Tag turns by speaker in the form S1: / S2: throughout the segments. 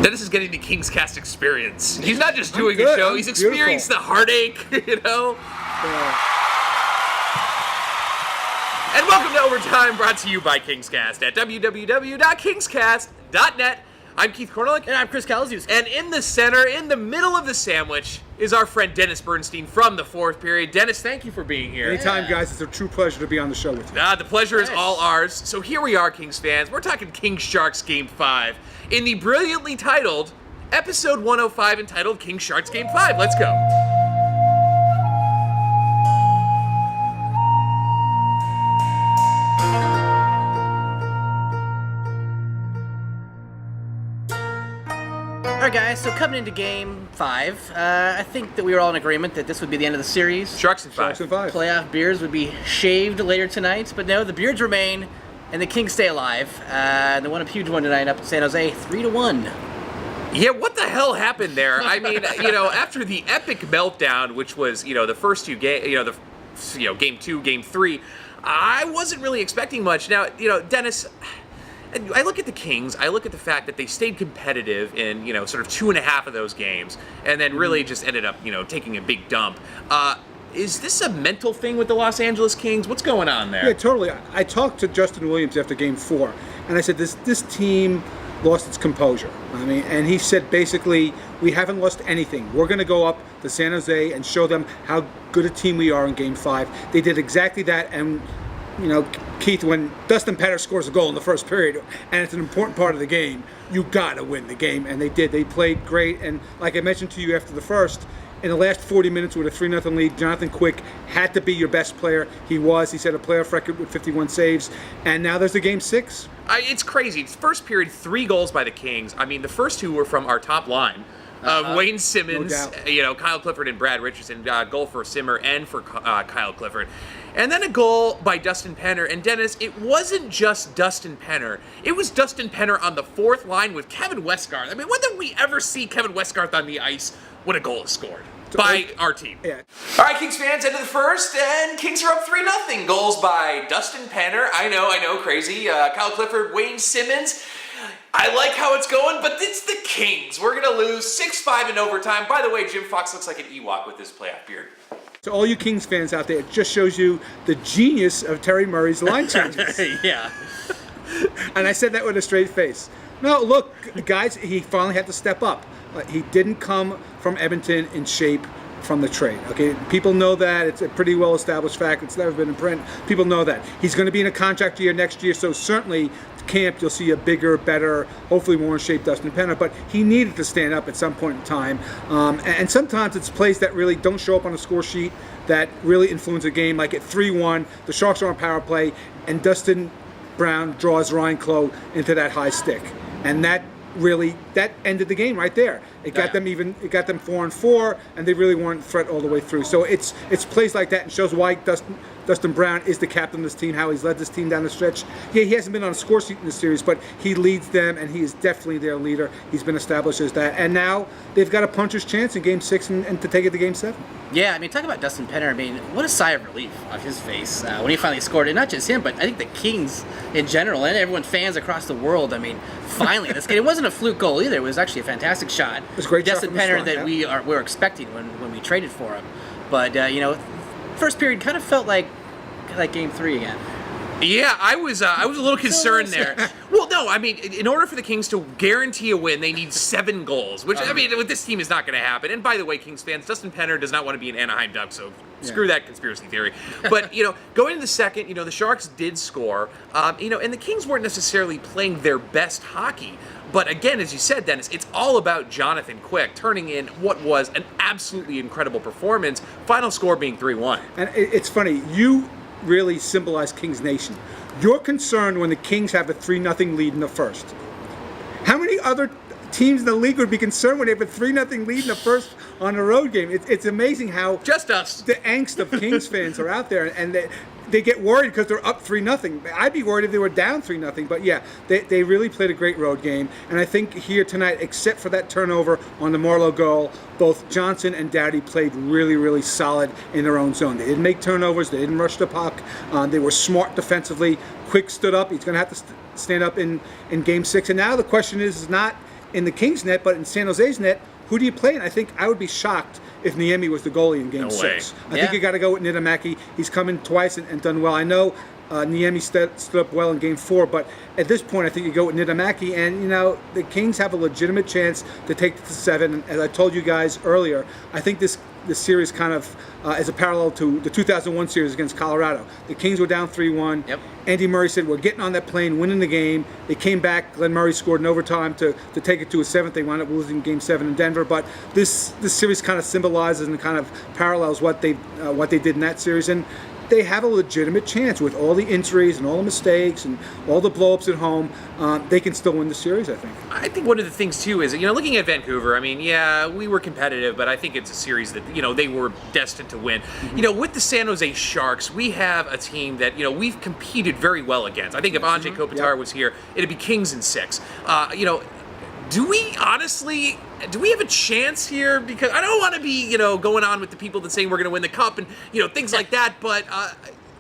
S1: Dennis is getting the King's Cast experience. He's not just doing
S2: a
S1: show, he's experienced the heartache, you know? And welcome to Overtime, brought to you by King's Cast at www.kingscast.net. I'm Keith Kornelek.
S3: And I'm Chris Kalasius.
S1: And in the center, in the middle of the sandwich, is our friend Dennis Bernstein from the fourth period. Dennis, thank you for being here.
S2: Anytime, guys. It's a true pleasure to be on the show with you.
S1: The pleasure is all ours. So here we are, Kings fans. We're talking Kings Sharks Game 5 in the brilliantly titled Episode 105, entitled Kings Sharks Game 5. Let's go.
S3: All right, guys, so coming into Game 5, I think that we were all in agreement that this would be the end of the series.
S1: Sharks in 5.
S2: Sharks in 5.
S3: Playoff beards would be shaved later tonight, but no, the beards remain, and the Kings stay alive. They won a huge one tonight up in San Jose, 3-1.
S1: Yeah, what the hell happened there? I mean, after the epic meltdown, which was, the first two games, Game 2, Game 3, I wasn't really expecting much. Now, Dennis, I look at the Kings, I look at the fact that they stayed competitive in, sort of 2.5 of those games, and then really just ended up, taking a big dump. Is this a mental thing with the Los Angeles Kings? What's going on there?
S2: Yeah, totally. I talked to Justin Williams after Game 4, and I said, this team lost its composure. I mean, and he said, basically, we haven't lost anything. We're going to go up to San Jose and show them how good a team we are in Game 5. They did exactly that, and Keith, when Dustin Penner scores a goal in the first period, and it's an important part of the game, you got to win the game, and they did. They played great, and like I mentioned to you after the first, in the last 40 minutes with a 3-0 lead, Jonathan Quick had to be your best player. He was. He set a playoff record with 51 saves, and now there's the Game 6.
S1: It's crazy. It's first period, 3 goals by the Kings. I mean, the first 2 were from our top line. Wayne Simmonds,
S2: no
S1: Kyle Clifford and Brad Richardson, goal for Simmer and for Kyle Clifford. And then a goal by Dustin Penner. And Dennis, it wasn't just Dustin Penner. It was Dustin Penner on the 4th line with Kevin Westgarth. I mean, when did we ever see Kevin Westgarth on the ice when a goal is scored? By our team.
S2: Yeah.
S1: All right, Kings fans, end of the first, and Kings are up 3-0. Goals by Dustin Penner. I know, crazy. Kyle Clifford, Wayne Simmonds. I like how it's going, but it's the Kings. We're going to lose 6-5 in overtime. By the way, Jim Fox looks like an Ewok with his playoff beard.
S2: So all you Kings fans out there, it just shows you the genius of Terry Murray's line changes.
S3: Yeah.
S2: And I said that with a straight face. No, look, guys, he finally had to step up. He didn't come from Edmonton in shape from the trade. Okay, people know that. It's a pretty well-established fact. It's never been in print. People know that. He's going to be in a contract year next year, so certainly camp you'll see a bigger, better, hopefully more in shape Dustin Penner, but he needed to stand up at some point in time. And sometimes it's plays that really don't show up on the score sheet that really influence a game, like at 3-1, the Sharks are on power play, and Dustin Brown draws Ryan Clough into that high stick. And that ended the game right there. It got them 4-4, and they really weren't threat all the way through. So it's plays like that and shows why Dustin Brown is the captain of this team, how he's led this team down the stretch. Yeah, he hasn't been on a score sheet in this series, but he leads them, and he is definitely their leader. He's been established as that. And now they've got a puncher's chance in Game 6 and to take it to Game 7.
S3: Yeah, I mean, talk about Dustin Penner. I mean, what a sigh of relief on his face when he finally scored. And not just him, but I think the Kings in general, and everyone, fans across the world. I mean, finally, this game. It wasn't a fluke goal either. It was actually a fantastic shot.
S2: It was a great
S3: Dustin
S2: shot from
S3: Penner
S2: the
S3: that
S2: front,
S3: we were expecting when we traded for him. But, first period kind of felt like Game 3 again.
S1: Yeah, I was a little concerned there. Well, no, I mean, in order for the Kings to guarantee a win, they need 7 goals, which, I mean, with this team is not going to happen. And by the way, Kings fans, Dustin Penner does not want to be an Anaheim Duck, so screw that conspiracy theory. But, going into the second, the Sharks did score, and the Kings weren't necessarily playing their best hockey. But again, as you said, Dennis, it's all about Jonathan Quick turning in what was an absolutely incredible performance, final score being 3-1.
S2: And it's funny, you really symbolize Kings Nation. You're concerned when the Kings have a 3-0 lead in the first. How many other teams in the league would be concerned when they have a 3-0 lead in the first on a road game? It's amazing how
S1: just us,
S2: the angst of Kings fans are out there, and they get worried because they're up 3-0. I'd be worried if they were down 3-0. But yeah, they really played a great road game. And I think here tonight, except for that turnover on the Marlowe goal, both Johnson and Doughty played really, really solid in their own zone. They didn't make turnovers. They didn't rush the puck. They were smart defensively. Quick stood up. He's going to have to stand up in Game 6. And now the question is not in the Kings net, but in San Jose's net, who do you play? And I think I would be shocked if Niemi was the goalie in Game 6. I think you got to go with Niedermäki. He's come in twice and done well. I know Niemi stood up well in Game 4, but at this point, I think you go with Niedermäki, and the Kings have a legitimate chance to take it to 7. And as I told you guys earlier, I think this series kind of is a parallel to the 2001 series against Colorado. The Kings were down 3-1.
S3: Yep.
S2: Andy Murray said, "We're getting on that plane, winning the game." They came back. Glenn Murray scored in overtime to take it to a 7th. They wound up losing Game 7 in Denver. But this series kind of symbolizes and kind of parallels what they did in that series. And they have a legitimate chance with all the injuries and all the mistakes and all the blow-ups at home. They can still win the series, I think.
S1: I think one of the things, too, is, looking at Vancouver, I mean, yeah, we were competitive, but I think it's a series that, they were destined to win.
S2: Mm-hmm.
S1: With the San Jose Sharks, we have a team that, we've competed very well against. I think if Andrei Kopitar was here, it'd be Kings in 6. Do we have a chance here? Because I don't want to be, going on with the people that saying we're going to win the cup and, things like that, but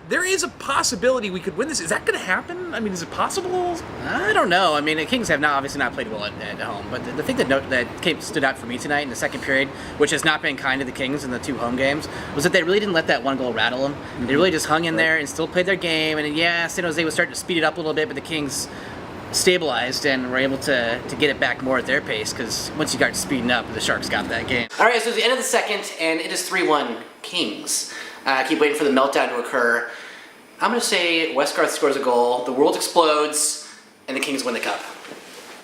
S1: there is a possibility we could win this. Is that going to happen? I mean, is it possible?
S3: I don't know. I mean, the Kings have obviously not played well at home, but the thing that stood out for me tonight in the second period, which has not been kind to the Kings in the 2 home games, was that they really didn't let that one goal rattle them. Mm-hmm. They really just hung in there and still played their game. And San Jose was starting to speed it up a little bit, but the Kings stabilized and were able to get it back more at their pace, because once you got speeding up, the Sharks got that game. All right, so it's the end of the second, and it is 3-1 Kings. I keep waiting for the meltdown to occur. I'm going to say Westgarth scores a goal, the world explodes, and the Kings win the cup.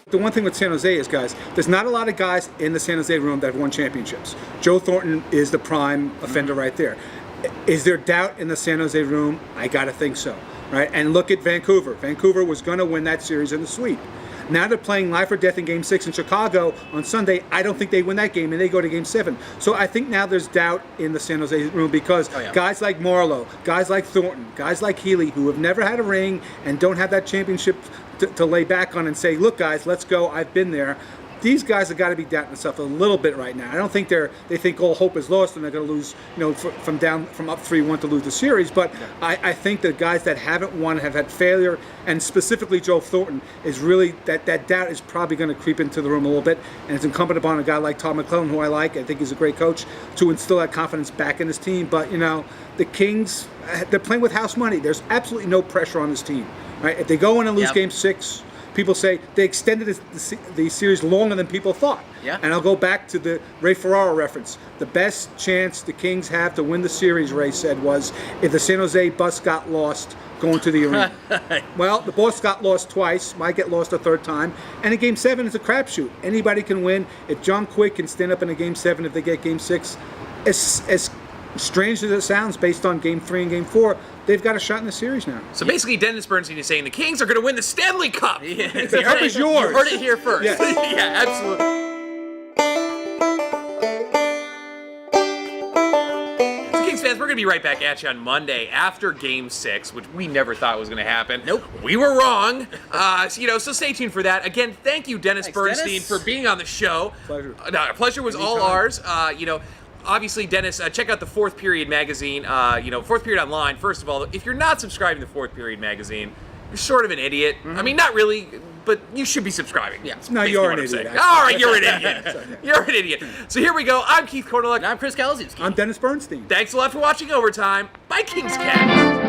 S2: The one thing with San Jose is, guys, there's not a lot of guys in the San Jose room that have won championships. Joe Thornton is the prime offender right there. Is there doubt in the San Jose room? I got to think so. Right, and look at Vancouver. Vancouver was going to win that series in the sweep. Now they're playing life or death in Game 6 in Chicago on Sunday. I don't think they win that game, and they go to Game 7. So I think now there's doubt in the San Jose room because guys like Marleau, guys like Thornton, guys like Healy, who have never had a ring and don't have that championship to lay back on and say, "Look, guys, let's go. I've been there." These guys have got to be doubting themselves a little bit right now. I don't think they think all hope is lost and they're going to lose, from up 3-1 to lose the series. But I think the guys that haven't won have had failure, and specifically Joe Thornton is really that doubt is probably going to creep into the room a little bit. And it's incumbent upon a guy like Todd McClellan, who I like. I think he's a great coach, to instill that confidence back in his team. But the Kings, they're playing with house money. There's absolutely no pressure on this team. Right? If they go in and lose Game 6. People say they extended the series longer than people thought.
S3: Yeah.
S2: And I'll go back to the Ray Ferraro reference. The best chance the Kings have to win the series, Ray said, was if the San Jose bus got lost going to the arena. Well, the bus got lost twice, might get lost a third time. And in Game 7, it's a crapshoot. Anybody can win. If John Quick can stand up in a Game 7 if they get Game 6, as strange as it sounds based on Game 3 and Game 4, they've got a shot in the series now.
S1: So basically, Dennis Bernstein is saying the Kings are going to win the Stanley Cup.
S3: Yeah,
S2: the cup is yours.
S3: You heard it here first.
S2: Yes.
S1: Yeah, absolutely. So Kings fans, we're going to be right back at you on Monday after Game 6, which we never thought was going to happen.
S3: Nope.
S1: We were wrong. So stay tuned for that. Again, thank you, Dennis Bernstein,
S3: Dennis.
S1: for being on the show.
S2: Pleasure.
S1: No, pleasure was all ours. Obviously, Dennis, check out the Fourth Period magazine, Fourth Period Online. First of all, if you're not subscribing to the Fourth Period magazine, you're sort of an idiot. I mean, not really, but you should be subscribing.
S3: Yeah.
S2: No, you're an idiot.
S1: All right, you're an idiot. You're an idiot. So here we go. I'm Keith Korneluk.
S3: And I'm Chris Kalazewski.
S2: I'm Dennis Bernstein.
S1: Thanks a lot for watching Overtime. Bye, Kings Cast.